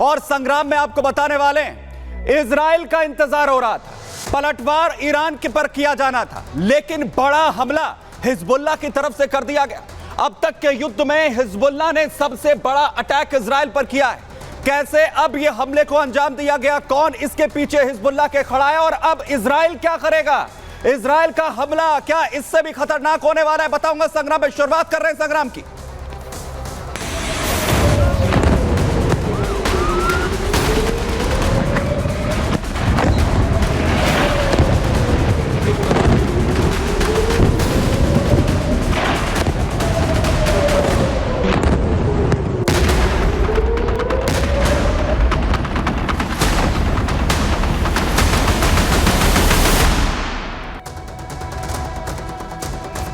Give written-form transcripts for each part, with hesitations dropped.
और संग्राम में आपको बताने वाले हैं, इजराइल का इंतजार हो रहा था, पलटवार ईरान के पर किया जाना था, लेकिन बड़ा हमला हिजबुल्लाह की तरफ से कर दिया गया। अब तक के युद्ध में हिजबुल्लाह ने सबसे बड़ा अटैक इजराइल पर किया है। कैसे अब यह हमले को अंजाम दिया गया, कौन इसके पीछे हिजबुल्लाह के खड़ा है और अब इजराइल क्या करेगा? इजराइल का हमला क्या इससे भी खतरनाक होने वाला है, बताऊंगा संग्राम में। शुरुआत कर रहे हैं संग्राम की।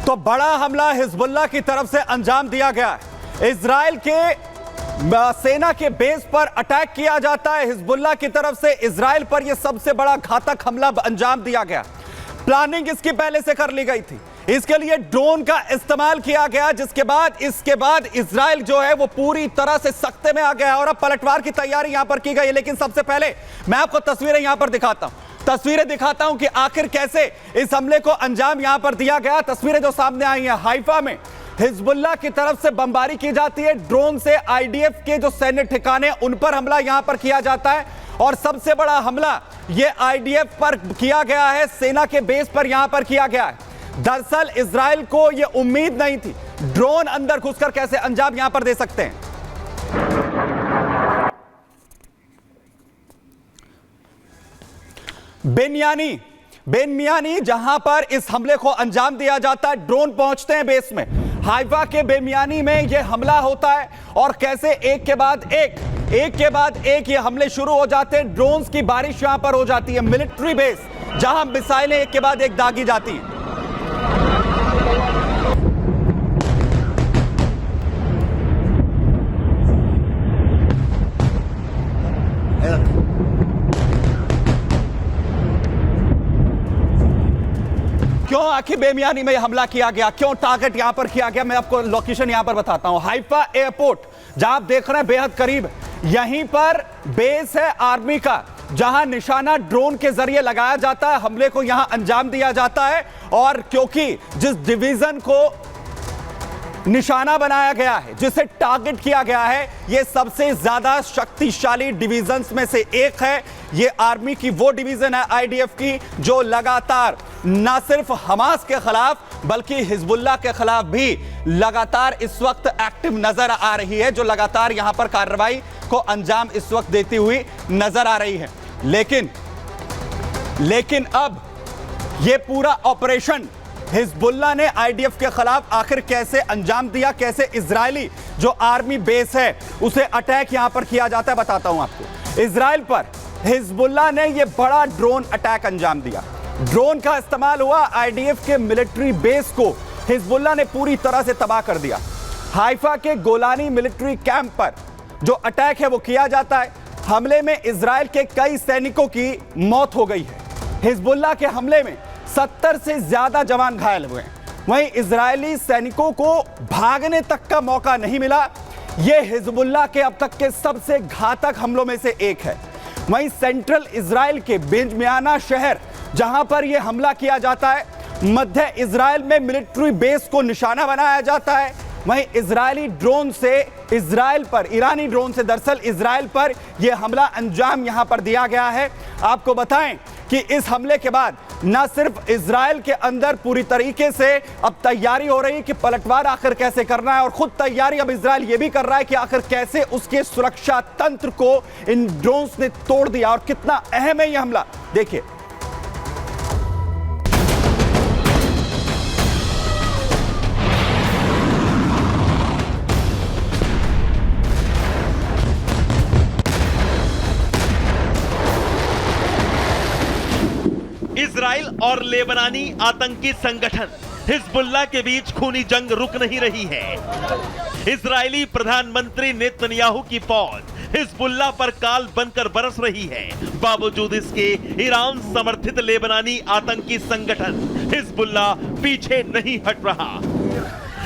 तो बड़ा हमला हिजबुल्लाह की तरफ से अंजाम दिया गया है। इजराइल के सेना के बेस पर अटैक किया जाता है हिजबुल्लाह की तरफ से। इजराइल पर यह सबसे बड़ा घातक हमला अंजाम दिया गया। प्लानिंग इसकी पहले से कर ली गई थी, इसके लिए ड्रोन का इस्तेमाल किया गया, इसके बाद इजराइल जो है वो पूरी तरह से सख्ते में आ गया और अब पलटवार की तैयारी यहां पर की गई है। लेकिन सबसे पहले मैं आपको तस्वीरें यहां पर दिखाता हूं कि आखिर कैसे इस हमले को अंजाम यहां पर दिया गया। तस्वीरें जो सामने आई हैं, हाइफा में हिजबुल्लाह की तरफ से बमबारी की जाती है, ड्रोन से आईडीएफ के जो सैन्य ठिकाने उन पर हमला यहां पर किया जाता है और सबसे बड़ा हमला यह आईडीएफ पर किया गया है, सेना के बेस पर यहां पर किया गया है। दरअसल इजराइल को यह उम्मीद नहीं थी ड्रोन अंदर घुसकर कैसे अंजाम यहां पर दे सकते हैं। बेनमियानी जहां पर इस हमले को अंजाम दिया जाता है, ड्रोन पहुंचते हैं बेस में। हाइफा के बेनमियानी में यह हमला होता है और कैसे एक के बाद एक ये हमले शुरू हो जाते हैं। ड्रोन्स की बारिश यहां पर हो जाती है, मिलिट्री बेस जहां मिसाइलें एक के बाद एक दागी जाती हैं। क्यों आखिर बेमियानी में हमला किया गया, क्यों टारगेट यहां पर किया गया, मैं आपको लोकेशन यहां पर बताता हूं। हाइफा एयरपोर्ट जहां आप देख रहे हैं बेहद करीब, यहीं पर बेस है आर्मी का, जहां निशाना ड्रोन के जरिए लगाया जाता है, हमले को यहां अंजाम दिया जाता है। और क्योंकि जिस डिवीजन को निशाना बनाया गया है, जिसे टारगेट किया गया है, यह सबसे ज्यादा शक्तिशाली डिवीजन्स में से एक है। यह आर्मी की वो डिवीजन है आईडीएफ की जो लगातार ना सिर्फ हमास के खिलाफ बल्कि हिजबुल्लाह के खिलाफ भी लगातार इस वक्त एक्टिव नजर आ रही है, जो लगातार यहां पर कार्रवाई को अंजाम इस वक्त देती हुई नजर आ रही है। लेकिन अब यह पूरा ऑपरेशन हिजबुल्लाह ने आईडीएफ के खिलाफ आखिर कैसे अंजाम दिया, कैसे इजरायली जो आर्मी बेस है उसे अटैक यहां पर किया जाता है, बताता हूं आपको। इजराइल पर हिजबुल्लाह ने यह बड़ा ड्रोन अटैक अंजाम दिया। ड्रोन का इस्तेमाल हुआ, आईडीएफ के मिलिट्री बेस को हिजबुल्लाह ने पूरी तरह से तबाह कर दिया। हाइफा के गोलानी मिलिट्री कैंप पर जो अटैक है वो किया जाता है। हमले में इजराइल के कई सैनिकों की मौत हो गई है। हिजबुल्लाह के हमले में 70 से ज्यादा जवान घायल हुए हैं। वहीं इजरायली सैनिकों को भागने तक का मौका नहीं मिला। यह हिजबुल्लाह के अब तक के सबसे घातक हमलों में से एक है। वहीं सेंट्रल इजराइल के बेंजमियाना शहर जहां पर यह हमला किया जाता है, मध्य इजराइल में मिलिट्री बेस को निशाना बनाया जाता है। वहीं इजरायली ड्रोन से ईरानी ड्रोन से दरअसल इजराइल पर यह हमला अंजाम यहां पर दिया गया है। आपको बताएं कि इस हमले के बाद न सिर्फ इजराइल के अंदर पूरी तरीके से अब तैयारी हो रही है कि पलटवार आखिर कैसे करना है, और खुद तैयारी अब इजराइल ये भी कर रहा है कि आखिर कैसे उसके सुरक्षा तंत्र को इन ड्रोन्स ने तोड़ दिया और कितना अहम है यह हमला। देखिए, इजराइल और लेबनानी आतंकी संगठन हिजबुल्लाह के बीच खूनी जंग रुक नहीं रही है। इजरायली प्रधानमंत्री नेतन्याहू की फौज हिजबुल्लाह पर काल बनकर बरस रही है। बावजूद इसके ईरान समर्थित लेबनानी आतंकी संगठन हिजबुल्लाह पीछे नहीं हट रहा।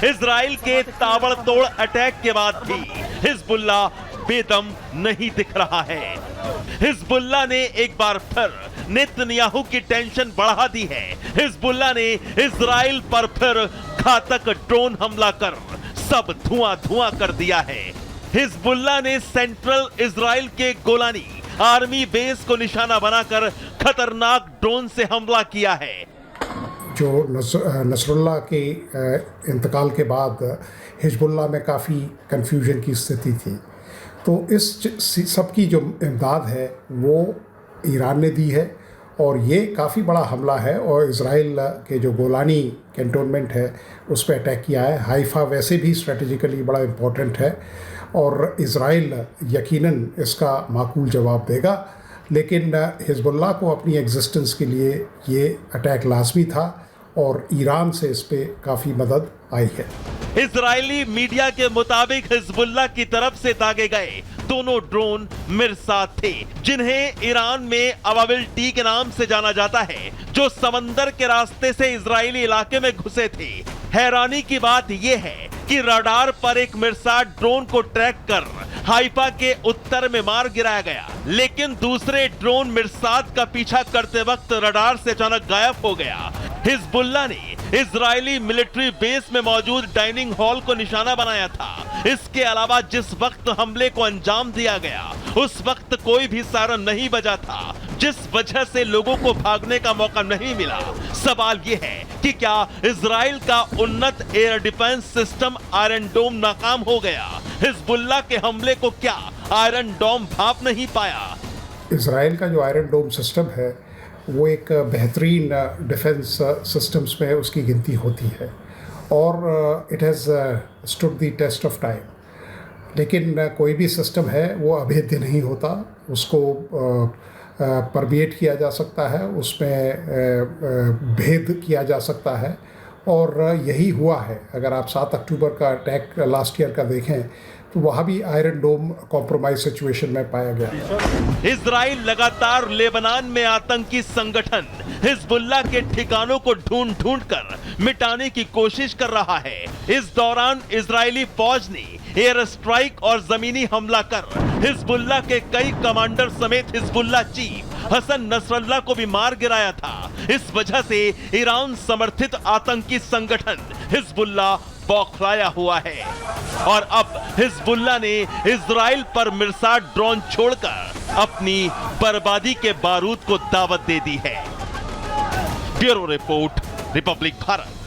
इजराइल के ताबड़तोड़ अटैक के बाद भी हिजबुल्लाह बेदम नहीं दिख रहा है। हिजबुल्लाह ने एक बार फिर नेतन्याहू की टेंशन बढ़ा दी है। हिजबुल्लाह ने इजराइल पर फिर घातक ड्रोन हमला कर सब धुआं धुआं कर दिया है। हिजबुल्लाह ने सेंट्रल इजराइल के गोलानी आर्मी बेस को निशाना बनाकर खतरनाक ड्रोन से हमला किया है। जो नसरुल्लाह के इंतकाल के बाद हिजबुल्लाह में काफ़ी कन्फ्यूजन की स्थिति थी, तो इस सब की जो इमदाद है वो ईरान ने दी है और ये काफ़ी बड़ा हमला है। और इज़राइल के जो गोलानी कैंटोनमेंट है उस पर अटैक किया है। हाइफा वैसे भी स्ट्रेटेजिकली बड़ा इम्पोर्टेंट है और इज़राइल यकीनन इसका माकूल जवाब देगा, लेकिन हिजबुल्लाह को अपनी एग्जिस्टेंस के लिए ये अटैक लाजमी था और ईरान से इस पे काफ़ी मदद आई है। इजरायली मीडिया के मुताबिक हिजबुल्लाह की तरफ से दागे गए दोनों ड्रोन मिरसाद थे, जिन्हें ईरान में अवाविल टी के नाम से जाना जाता है, जो समंदर के रास्ते से इजरायली इलाके में घुसे थे। हैरानी की बात यह है कि रडार पर एक मिरसाद ड्रोन को ट्रैक कर हाइफा के उत्तर में मार गिराया गया, लेकिन दूसरे ड्रोन मिरसाद का पीछा करते वक्त रडार से अचानक गायब हो गया। हिजबुल्लाह ने इजरायली मिलिट्री बेस में मौजूद डाइनिंग हॉल को निशाना बनाया था। इसके अलावा जिस वक्त हमले को अंजाम दिया गया उस वक्त कोई भी सायरन नहीं बजा था, जिस वजह से लोगों को भागने का मौका नहीं मिला। सवाल यह है कि क्या इजराइल का उन्नत एयर डिफेंस सिस्टम आयरन डोम नाकाम हो गया? हिजबुल्लाह के हमले को क्या आयरन डोम भाप नहीं पाया? इजराइल का जो आयरन डोम सिस्टम है वो एक बेहतरीन डिफेंस सिस्टम्स में उसकी गिनती होती है और it has stood the test of time. लेकिन कोई भी सिस्टम है वो अभेद्य नहीं होता, उसको परमिएट किया जा सकता है, उसमें भेद किया जा सकता है और यही हुआ है। अगर आप 7 अक्टूबर का अटैक लास्ट ईयर का देखें तो वहाँ भी आयरन डोम कॉम्प्रोमाइज सिचुएशन में पाया गया। इजराइल लगातार लेबनान में आतंकी संगठन हिजबुल्लाह के ठिकानों को ढूंढ ढूंढ कर मिटाने की कोशिश कर रहा है। इस दौरान इजरायली फौज ने एयर स्ट्राइक और जमीनी हमला कर हिजबुल्लाह के कई कमांडर समेत हिजबुल्लाह चीफ हसन नसरल्लाह को भी मार गिराया था। इस वजह से ईरान समर्थित आतंकी संगठन हिजबुल्लाह बौखलाया हुआ है और अब हिजबुल्लाह ने इजराइल पर मिरसाद ड्रोन छोड़कर अपनी बर्बादी के बारूद को दावत दे दी है। Bureau report, Republic Bharat.